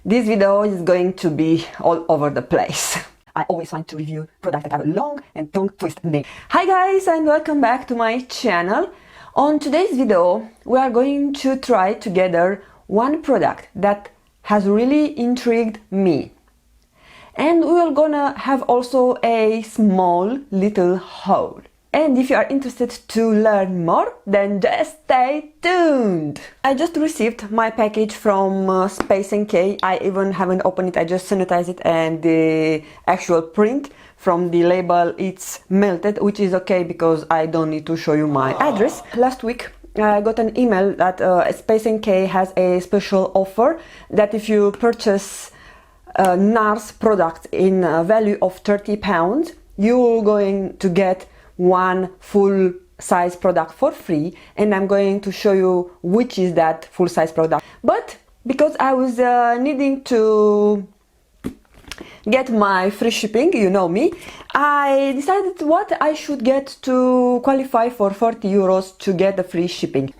This video is going to be all over the place. I always want to review products that have a long and tongue twist name. Hi guys, and welcome back to my channel. On today's video, we are going to try together one product that has really intrigued me. And we're gonna have also a small little haul. And if you are interested to learn more, then just stay tuned! I just received my package from Space NK. I even haven't opened it, I just sanitized it, and the actual print from the label, it's melted, which is okay because I don't need to show you my address. Last week I got an email that Space NK has a special offer that if you purchase Nars product in a value of £30, you're going to get one full size product for free, and I'm going to show you which is that full size product. But because I was needing to get my free shipping, you know me, I decided what I should get to qualify for 40 euros to get the free shipping.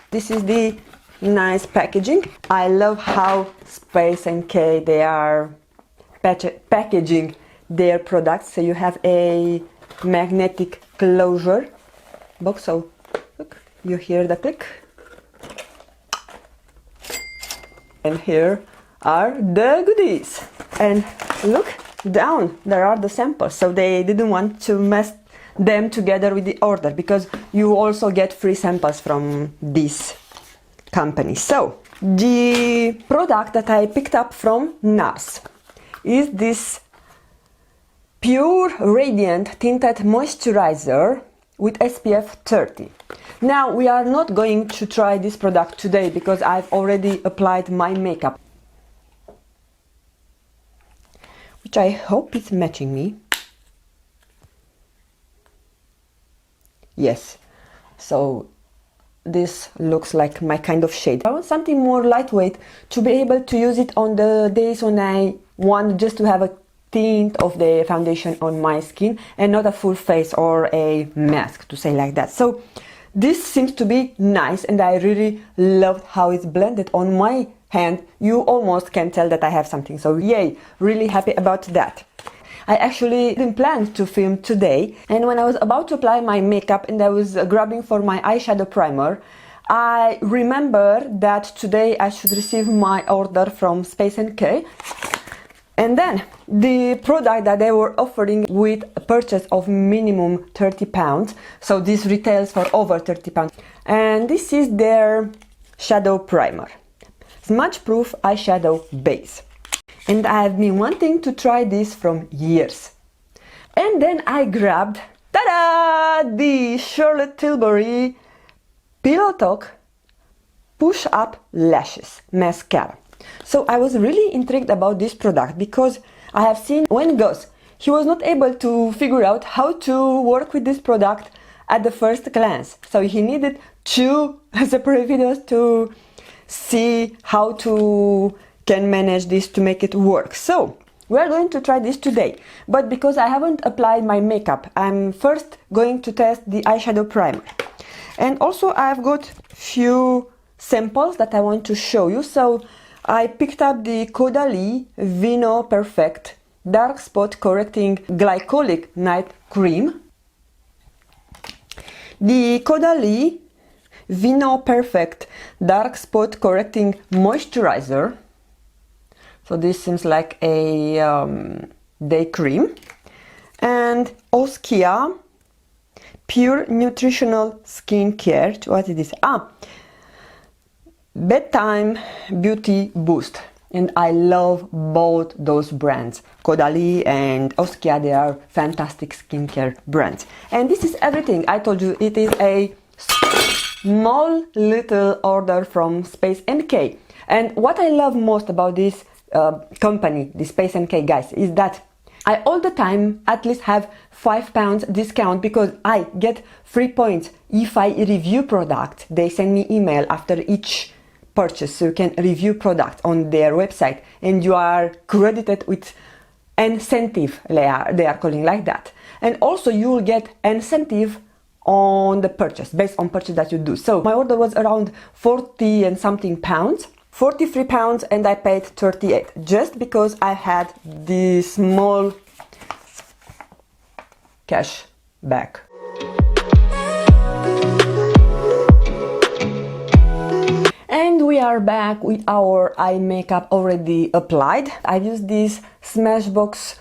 This is the nice packaging. I love how Space NK they are packaging their products. So you have a magnetic closure box, so look, you hear the click, and here are the goodies, and look down, there are the samples. So they didn't want to mess them together with the order because you also get free samples from this company. So the product that I picked up from Nars is this Pure Radiant Tinted Moisturiser with SPF 30. Now we are not going to try this product today because I've already applied my makeup, which I hope is matching me. Yes, so this looks like my kind of shade. I want something more lightweight to be able to use it on the days when I want just to have a tint of the foundation on my skin and not a full face or a mask, to say like that. So this seems to be nice, and I really loved how it's blended on my hand. You almost can tell that I have something, so yay, really happy about that. I actually didn't plan to film today, and when I was about to apply my makeup and I was grabbing for my eyeshadow primer, I remember that today I should receive my order from Space NK. And then the product that they were offering with a purchase of minimum £30, so this retails for over £30. And this is their shadow primer, Smudge Proof Eyeshadow Base. And I've been wanting to try this from years. And then I grabbed, ta-da, the Charlotte Tilbury Pillow Talk Push Up Lashes Mascara. So I was really intrigued about this product because I have seen when Goss, he was not able to figure out how to work with this product at the first glance. So he needed 2 separate videos to see how to can manage this to make it work. So we are going to try this today, but because I haven't applied my makeup, I'm first going to test the eyeshadow primer. And also I've got few samples that I want to show you. So I picked up the CAUDALIE Vinoperfect Dark Spot Correcting Glycolic Night Cream, the CAUDALIE Vinoperfect Dark Spot Correcting Moisturiser. So this seems like a day cream, and Oskia Pure Nutritional Skincare. What is this? Bedtime Beauty Boost, and I love both those brands, CAUDALIE and Oskia. They are fantastic skincare brands, and this is everything. I told you it is a small little order from Space NK, and what I love most about this company, the Space NK guys, is that I all the time at least have £5 discount because I get 3 points if I review product. They send me email after each purchase, so you can review product on their website and you are credited with incentive, they are calling like that. And also you will get incentive on the purchase, based on purchase that you do. So my order was around 40 and something pounds, £43 and I paid 38 just because I had the small cash back. And we are back with our eye makeup already applied. I've used this Smashbox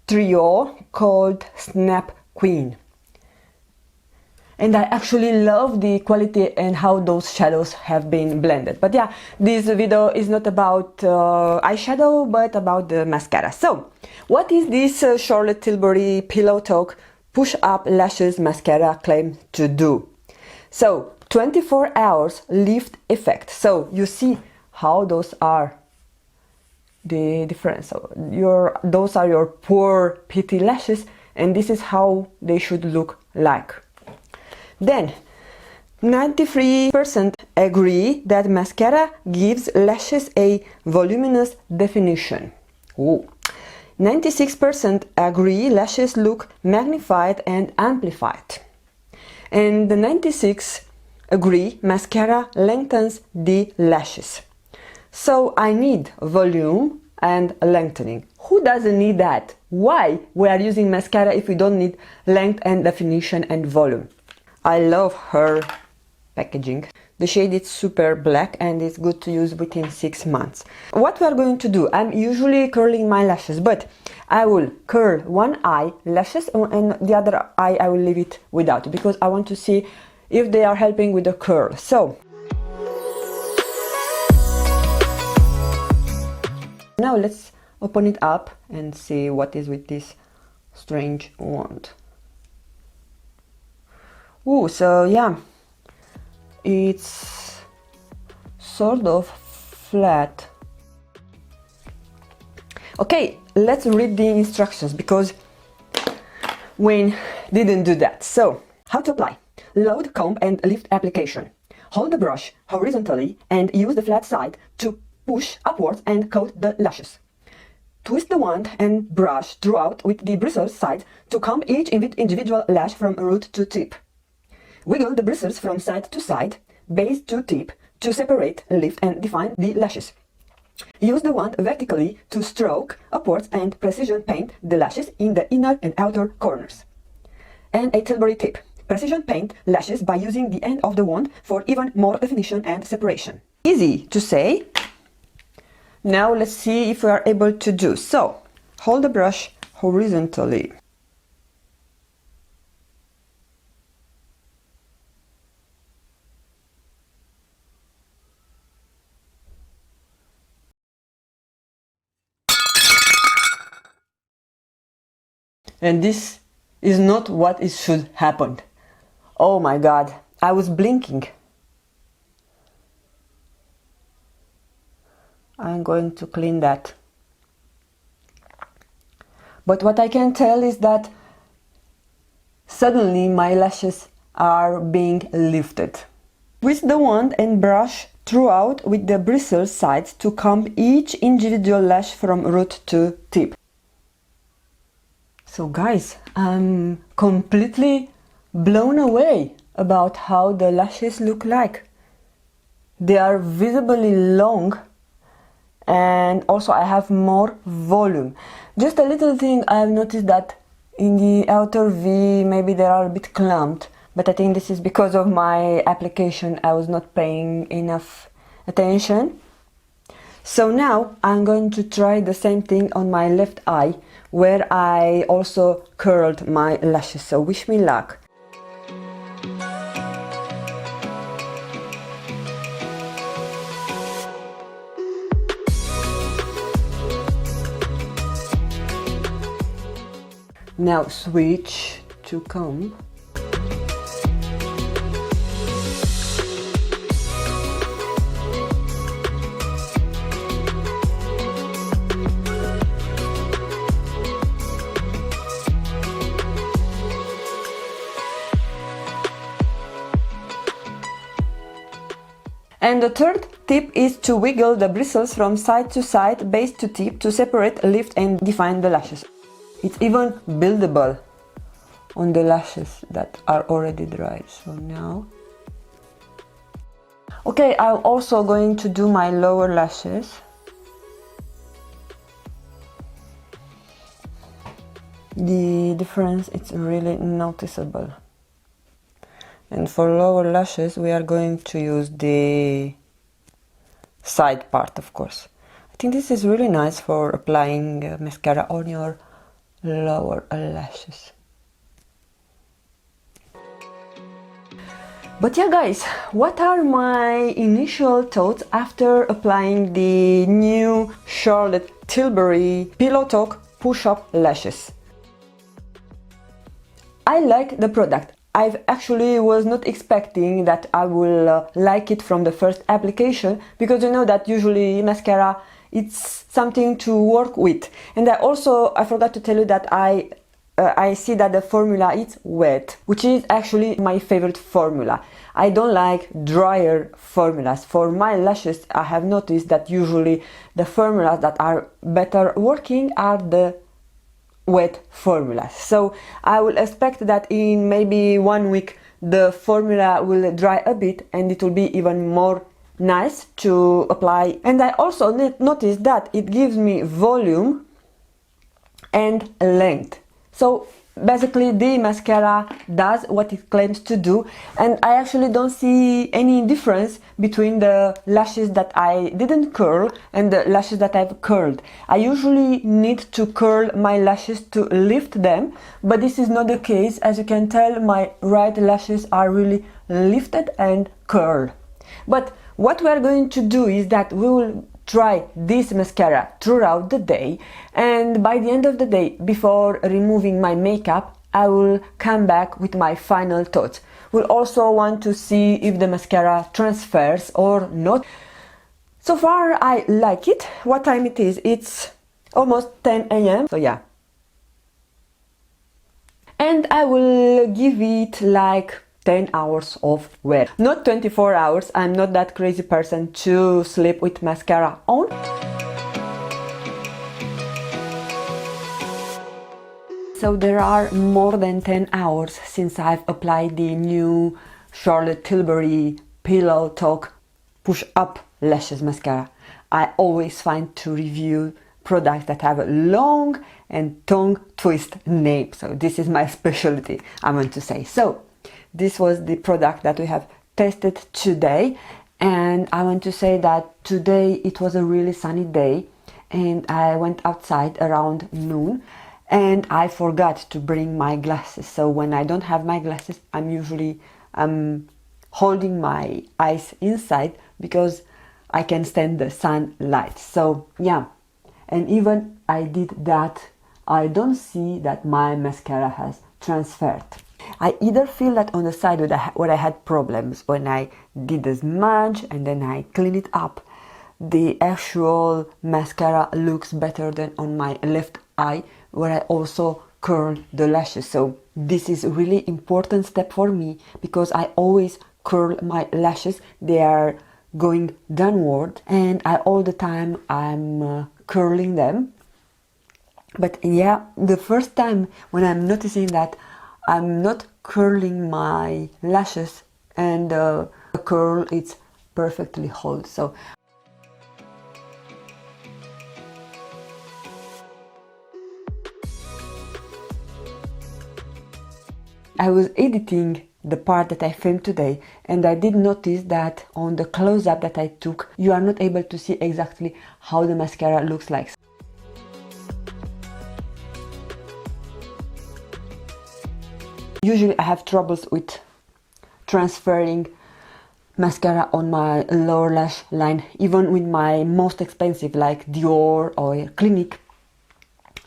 trio called Snap Queen. And I actually love the quality and how those shadows have been blended. But yeah, this video is not about eyeshadow, but about the mascara. So, what is this Charlotte Tilbury Pillow Talk Push Up Lashes Mascara claim to do? So, 24 hours lift effect. So, you see how those are the difference. So, those are your poor, petty lashes, and this is how they should look like. Then, 93% agree that mascara gives lashes a voluminous definition. Ooh. 96% agree lashes look magnified and amplified. And the 96 agree mascara lengthens the lashes. So I need volume and lengthening. Who doesn't need that? Why we are using mascara if we don't need length and definition and volume? I love her packaging. The shade is super black and it's good to use within 6 months. What we are going to do, I'm usually curling my lashes, but I will curl one eye lashes and the other eye I will leave it without, because I want to see if they are helping with the curl. So now let's open it up and see what is with this strange wand. Ooh, so yeah, it's sort of flat. Okay, let's read the instructions because Wayne didn't do that. So, how to apply? Load, comb and lift application. Hold the brush horizontally and use the flat side to push upwards and coat the lashes. Twist the wand and brush throughout with the bristles side to comb each individual lash from root to tip. Wiggle the bristles from side to side, base to tip, to separate, lift and define the lashes. Use the wand vertically to stroke upwards and precision paint the lashes in the inner and outer corners. And a Tilbury tip. Precision paint lashes by using the end of the wand for even more definition and separation. Easy to say. Now let's see if we are able to do. So, hold the brush horizontally. And this is not what it should happen. Oh my god, I was blinking. I'm going to clean that. But what I can tell is that suddenly my lashes are being lifted. Twist the wand and brush throughout with the bristle sides to comb each individual lash from root to tip. So guys, I'm completely blown away about how the lashes look like. They are visibly long and also I have more volume. Just a little thing, I've noticed that in the outer V maybe they are a bit clumped, but I think this is because of my application. I was not paying enough attention. So now I'm going to try the same thing on my left eye, where I also curled my lashes, so wish me luck. Now switch to comb. And the third tip is to wiggle the bristles from side to side, base to tip, to separate, lift and define the lashes. It's even buildable on the lashes that are already dry. So now... Okay, I'm also going to do my lower lashes. The difference is really noticeable. And for lower lashes we are going to use the side part, of course. I think this is really nice for applying mascara on your lower lashes. But yeah guys, what are my initial thoughts after applying the new Charlotte Tilbury Pillow Talk Push-Up Lashes? I like the product. I actually was not expecting that I will like it from the first application, because you know that usually mascara, it's something to work with. And I forgot to tell you that I see that the formula is wet, which is actually my favorite formula. I don't like drier formulas. For my lashes, I have noticed that usually the formulas that are better working are the wet formulas. So I will expect that in maybe 1 week the formula will dry a bit and it will be even more nice to apply. And I also noticed that it gives me volume and length. So basically the mascara does what it claims to do, and I actually don't see any difference between the lashes that I didn't curl and the lashes that I've curled. I usually need to curl my lashes to lift them, but this is not the case. As you can tell, my right lashes are really lifted and curled. But what we are going to do is that we will try this mascara throughout the day, and by the end of the day, before removing my makeup, I will come back with my final thoughts. We'll also want to see if the mascara transfers or not. So far I like it. What time it is? It's almost 10 a.m. so yeah. And I will give it like 10 hours of wear. Not 24 hours, I'm not that crazy person to sleep with mascara on. So there are more than 10 hours since I've applied the new Charlotte Tilbury Pillow Talk Push Up Lashes Mascara. I always find to review products that have a long and tongue twist name. So this is my specialty, I want to say. So this was the product that we have tested today, and I want to say that today it was a really sunny day and I went outside around noon and I forgot to bring my glasses. So when I don't have my glasses, I'm usually holding my eyes inside because I can stand the sunlight. So yeah, and even I did that, I don't see that my mascara has transferred. I either feel that on the side where I had problems when I did the smudge and then I clean it up, the actual mascara looks better than on my left eye where I also curl the lashes. So this is a really important step for me because I always curl my lashes. They are going downward and all the time I'm curling them. But yeah, the first time when I'm noticing that I'm not curling my lashes and the curl it's perfectly hold. So I was editing the part that I filmed today and I did notice that on the close-up that I took, you are not able to see exactly how the mascara looks like. Usually I have troubles with transferring mascara on my lower lash line, even with my most expensive like Dior or Clinique.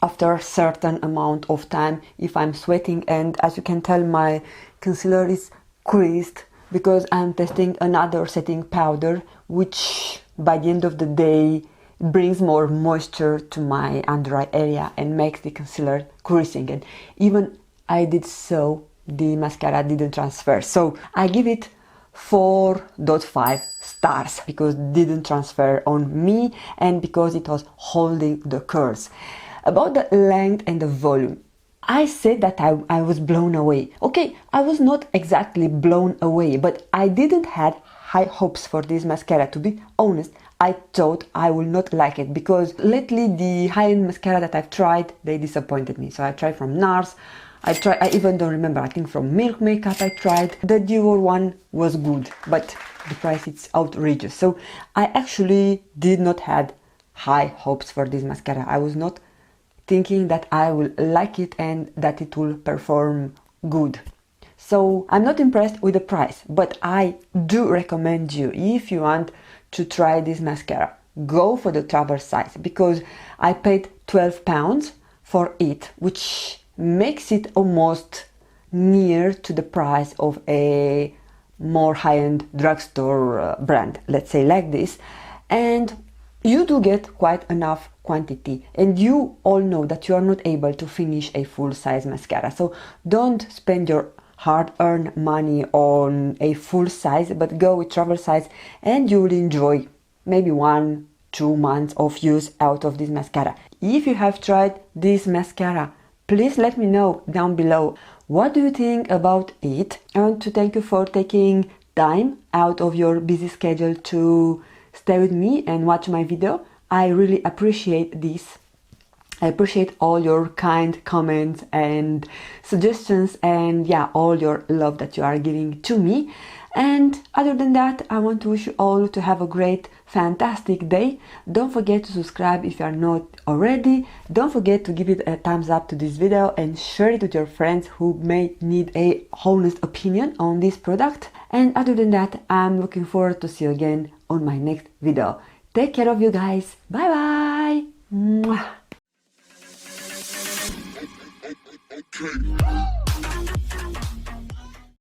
After a certain amount of time, if I'm sweating, and as you can tell, my concealer is creased because I'm testing another setting powder, which by the end of the day brings more moisture to my under eye area and makes the concealer creasing. And even I did so, the mascara didn't transfer. So I give it 4.5 stars because it didn't transfer on me and because it was holding the curls. About the length and the volume, I said that I was blown away. Okay, I was not exactly blown away, but I didn't have high hopes for this mascara. To be honest, I thought I will not like it because lately the high-end mascara that I've tried, they disappointed me. So I tried from Nars, I even don't remember, I think from Milk Makeup I tried. The Dior one was good, but the price is outrageous. So I actually did not have high hopes for this mascara. I was not thinking that I will like it and that it will perform good. So I'm not impressed with the price, but I do recommend you, if you want to try this mascara, go for the travel size, because I paid £12 for it, which makes it almost near to the price of a more high-end drugstore brand, let's say like this. And you do get quite enough quantity, and you all know that you are not able to finish a full-size mascara. So don't spend your hard-earned money on a full size, but go with travel size, and you will enjoy maybe 1-2 months of use out of this mascara. If you have tried this mascara, please let me know down below. What do you think about it? I want to thank you for taking time out of your busy schedule to stay with me and watch my video. I really appreciate this. I appreciate all your kind comments and suggestions, and yeah, all your love that you are giving to me. And other than that, I want to wish you all to have a great, fantastic day. Don't forget to subscribe if you are not already. Don't forget to give it a thumbs up to this video and share it with your friends who may need a honest opinion on this product. And other than that, I'm looking forward to see you again on my next video. Take care of you guys. Bye bye. Mwah.